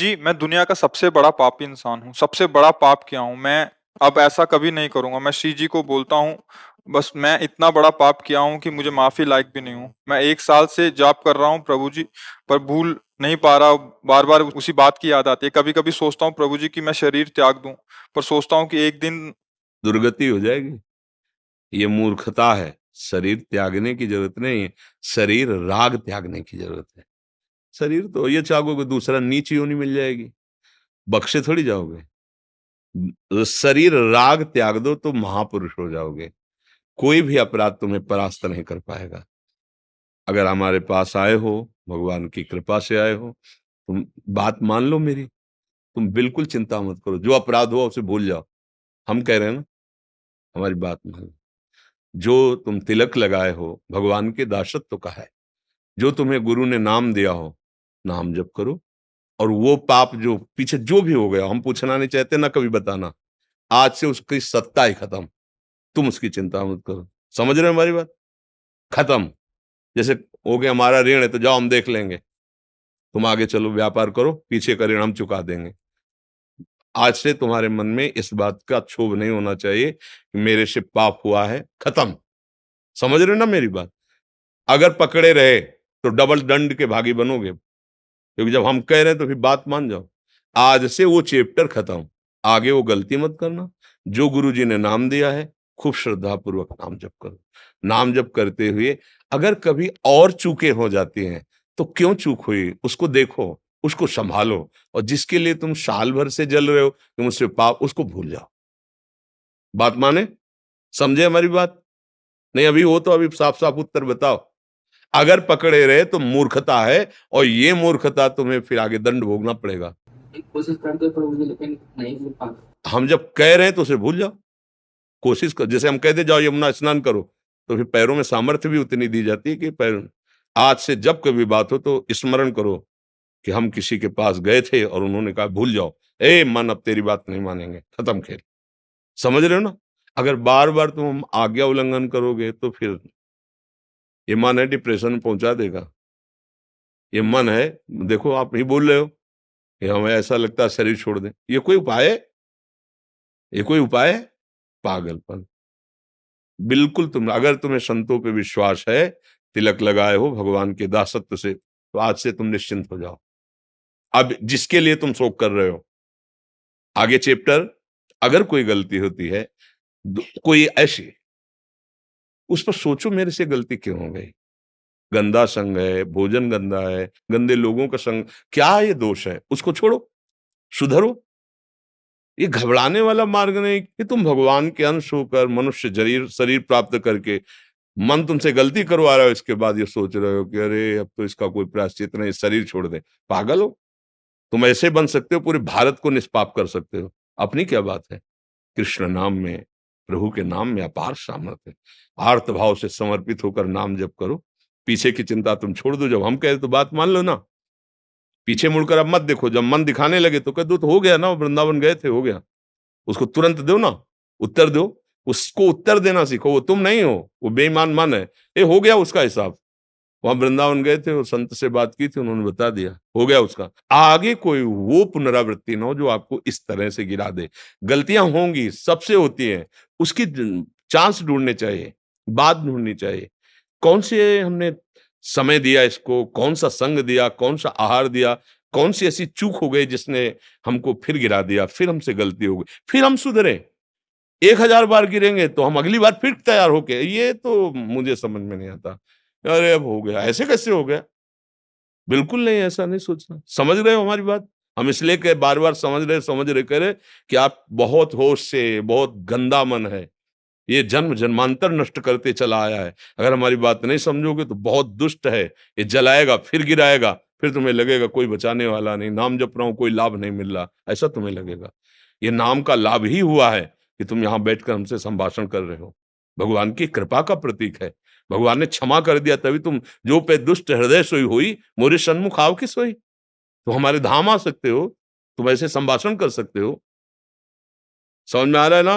जी, मैं दुनिया का सबसे बड़ा पापी इंसान हूँ। सबसे बड़ा पाप किया हूँ। मैं अब ऐसा कभी नहीं करूँगा। मैं श्री जी को बोलता हूँ, बस मैं इतना बड़ा पाप किया हूँ कि मुझे माफ़ी लायक भी नहीं हूँ। मैं 1 साल से जाप कर रहा हूँ प्रभु जी, पर भूल नहीं पा रहा हूँ। बार-बार उसी बात की याद आती है। कभी-कभी सोचता हूँ प्रभु जी कि मैं शरीर त्याग दूँ, पर सोचता हूँ कि एक दिन दुर्गति हो जाएगी। ये मूर्खता है। शरीर त्यागने की जरूरत नहीं है, शरीर राग त्यागने की जरूरत है। शरीर तो ये चाहोगे दूसरा नीच योनि मिल जाएगी, बख्शे थोड़ी जाओगे। शरीर राग त्याग दो तो महापुरुष हो जाओगे। कोई भी अपराध तुम्हें परास्त नहीं कर पाएगा। अगर हमारे पास आए हो, भगवान की कृपा से आए हो, तुम बात मान लो मेरी। तुम बिल्कुल चिंता मत करो, जो अपराध हुआ उसे भूल जाओ। हम कह रहे हैं ना, हमारी बात मान लो। जो तुम तिलक लगाए हो, भगवान के दासत्व का है। जो तुम्हें गुरु ने नाम दिया हो, नाम जप करो। और वो पाप जो पीछे जो भी हो गया, हम पूछना नहीं चाहते ना कभी बताना। आज से उसकी सत्ता ही खत्म। तुम उसकी चिंता मत करो। समझ रहे हो हमारी बात? खत्म। जैसे हो गया हमारा ऋण है तो जाओ हम देख लेंगे। तुम आगे चलो, व्यापार करो, पीछे का ऋण हम चुका देंगे। आज से तुम्हारे मन में इस बात का क्षोभ नहीं होना चाहिए कि मेरे से पाप हुआ है। खत्म। समझ रहे हो ना मेरी बात? अगर पकड़े रहे तो डबल दंड के भागी बनोगे, क्योंकि जब हम कह रहे हैं तो फिर बात मान जाओ। आज से वो चैप्टर खत्म। आगे वो गलती मत करना। जो गुरु जी ने नाम दिया है, खूब श्रद्धा पूर्वक नाम जप करो। नाम जप करते हुए अगर कभी और चूकें हो जाती हैं तो क्यों चूक हुई उसको देखो, उसको संभालो। और जिसके लिए तुम साल भर से जल रहे हो कि मुझसे पाप, उसको भूल जाओ। बात माने? समझे हमारी बात? नहीं अभी हो तो अभी साफ साफ उत्तर बताओ। अगर पकड़े रहे तो मूर्खता है, और ये मूर्खता तुम्हें फिर आगे दंड भोगना पड़ेगा। कोशिश करते हैं पर मुझे लेकिन नहीं मिल पाता। हम जब कह रहे हैं तो उसे भूल जाओ। कोशिश कर, जैसे हम कह दे जाओ यमुना स्नान करो, तो फिर पैरों में सामर्थ्य भी उतनी दी जाती है कि पैर। आज से जब कभी बात हो तो स्मरण करो कि हम किसी के पास गए थे और उन्होंने कहा भूल जाओ। ए मन, अब तेरी बात नहीं मानेंगे, खत्म खेल। समझ रहे हो ना? अगर बार बार तुम आज्ञा उल्लंघन करोगे तो फिर ये मन है डिप्रेशन में पहुंचा देगा। ये मन है, देखो आप ही बोल रहे हो कि हमें ऐसा लगता है शरीर छोड़ दें। ये कोई उपाय है? ये कोई उपाय है? पागलपन। बिल्कुल तुम, अगर तुम्हें संतों पे विश्वास है, तिलक लगाए हो भगवान के दासत्व से, तो आज से तुम निश्चिंत हो जाओ। अब जिसके लिए तुम शोक कर रहे हो, आगे चैप्टर, अगर कोई गलती होती है, कोई ऐसी, उस पर सोचो मेरे से गलती क्यों हो गई। गंदा संग है, भोजन गंदा है, गंदे लोगों का संग, क्या ये दोष है? उसको छोड़ो, सुधरो। ये घबराने वाला मार्ग नहीं कि तुम भगवान के अंश होकर मनुष्य शरीर शरीर प्राप्त करके मन तुमसे गलती करवा रहा हो, इसके बाद ये सोच रहे हो कि अरे अब तो इसका कोई प्रायश्चित नहीं, शरीर छोड़ दे। पागल हो? तुम ऐसे बन सकते हो, पूरे भारत को निष्पाप कर सकते हो। अपनी क्या बात है? कृष्ण नाम में, प्रभु के नाम में अपार सामर्थ्य है। आर्त भाव से समर्पित होकर नाम जप करो। पीछे की चिंता तुम छोड़ दो। जब हम कहे तो बात मान लो ना। पीछे मुड़कर अब मत देखो। जब मन दिखाने लगे तो कह दो तो हो गया ना, वृंदावन गए थे, हो गया। उसको तुरंत दो ना, उत्तर दो। उसको उत्तर देना सीखो। वो तुम नहीं हो, वो बेईमान मन है। ये हो गया उसका हिसाब। वहां वृंदावन गए थे और संत से बात की थी, उन्होंने बता दिया, हो गया उसका। आगे कोई वो पुनरावृत्ति ना हो जो आपको इस तरह से गिरा दे। गलतियां होंगी, सबसे होती हैं। उसकी चांस ढूंढने चाहिए, बात ढूंढनी चाहिए। कौन से हमने समय दिया इसको, कौन सा संग दिया, कौन सा आहार दिया, कौन सी ऐसी चूक हो गई जिसने हमको फिर गिरा दिया, फिर हमसे गलती हो गई, फिर हम सुधरे। 1000 बार गिरेंगे तो हम अगली बार फिर तैयार होके, ये तो मुझे समझ में नहीं आता। अरे अब हो गया, ऐसे कैसे हो गया? बिल्कुल नहीं, ऐसा नहीं सोचना। समझ रहे हो हमारी बात? हम इसलिए कह बार-बार समझ रहे कह रहे कि आप बहुत होश से, बहुत गंदा मन है। ये जन्म जन्मांतर नष्ट करते चला आया है। अगर हमारी बात नहीं समझोगे तो बहुत दुष्ट है। ये जलाएगा, फिर गिराएगा, फिर तुम्हें लगेगा कोई बचाने वाला नहीं, नाम जप रहा हूँ कोई लाभ नहीं मिल रहा, ऐसा तुम्हें लगेगा। ये नाम का लाभ ही हुआ है कि तुम यहाँ बैठकर हमसे संभाषण कर रहे हो। भगवान की कृपा का प्रतीक है। भगवान ने क्षमा कर दिया तभी तुम, जो पे दुष्ट हृदय सोई हुई, मोरे सन्मुख आओ की सोई। तुम हमारे धाम आ सकते हो, तुम ऐसे संभाषण कर सकते हो। समझ में आ रहा है ना?